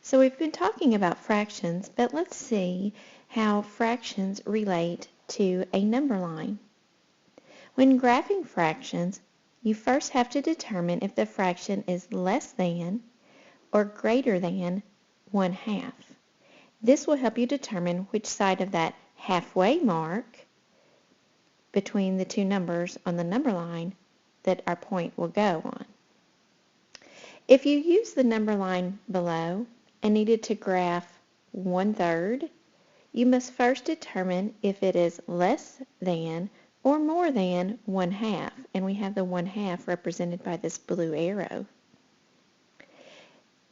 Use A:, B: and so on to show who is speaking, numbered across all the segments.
A: So we've been talking about fractions, but let's see how fractions relate to a number line. When graphing fractions, you first have to determine if the fraction is less than or greater than 1/2. This will help you determine which side of that halfway mark between the two numbers on the number line that our point will go on. If you use the number line below and needed to graph 1/3, you must first determine if it is less than or more than 1/2, and we have the 1/2 represented by this blue arrow.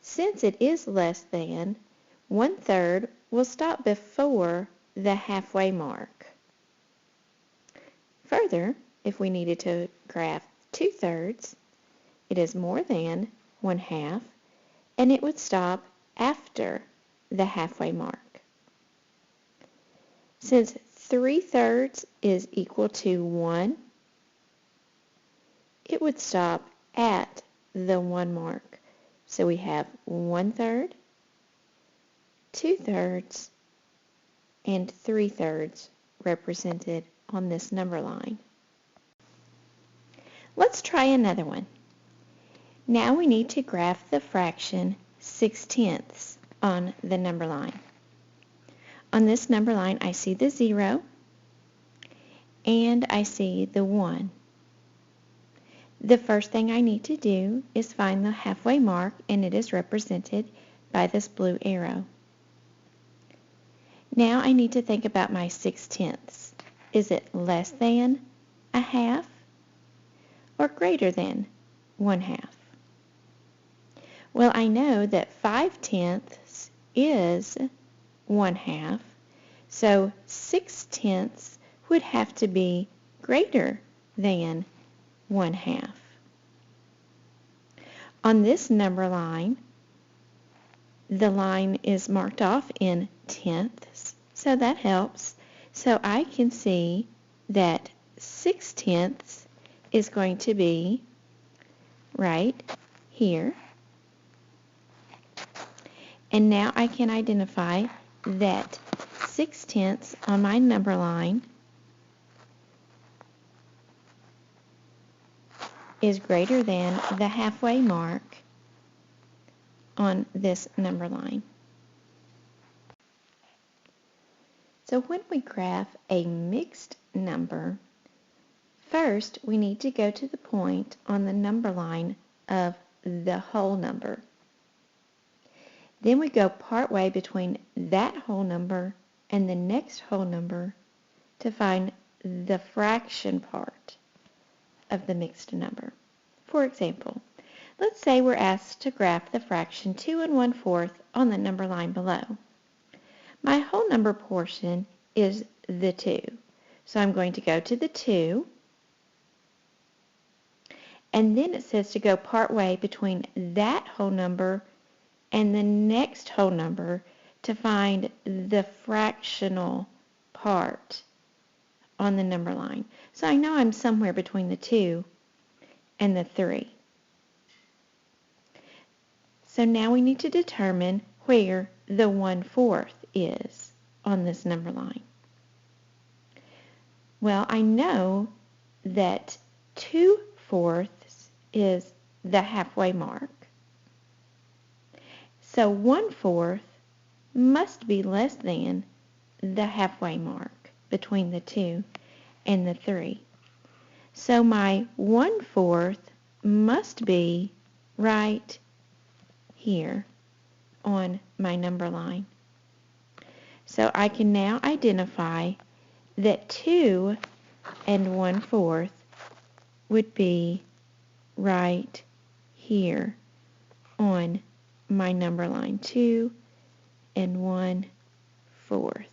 A: Since it is less than, 1/3 will stop before the halfway mark. Further, if we needed to graph 2/3, it is more than 1/2, and it would stop after the halfway mark. Since 3/3 is equal to 1, it would stop at the 1 mark. So we have 1/3, 2/3, and 3/3 represented on this number line. Let's try another one. Now we need to graph the fraction 6/10 on the number line. On this number line, I see the 0 and I see the 1. The first thing I need to do is find the halfway mark, and it is represented by this blue arrow. Now I need to think about my 6/10. Is it less than 1/2 or greater than 1/2? Well, I know that 5/10 is 1/2, so 6/10 would have to be greater than 1/2. On this number line, the line is marked off in tenths, so that helps. So I can see that 6/10 is going to be right here. And now I can identify that 6/10 on my number line is greater than the halfway mark on this number line. So when we graph a mixed number, first we need to go to the point on the number line of the whole number. Then we go partway between that whole number and the next whole number to find the fraction part of the mixed number. For example, let's say we're asked to graph the fraction 2 1/4 on the number line below. My whole number portion is the 2. So I'm going to go to the 2, and then it says to go partway between that whole number and the next whole number to find the fractional part on the number line. So I know I'm somewhere between the 2 and the 3. So now we need to determine where the 1/4 is on this number line. Well, I know that 2/4 is the halfway mark. So 1/4 must be less than the halfway mark between the 2 and the 3. So my 1/4 must be right here on my number line. So I can now identify that 2 1/4 would be right here on my number line, 2 1/4.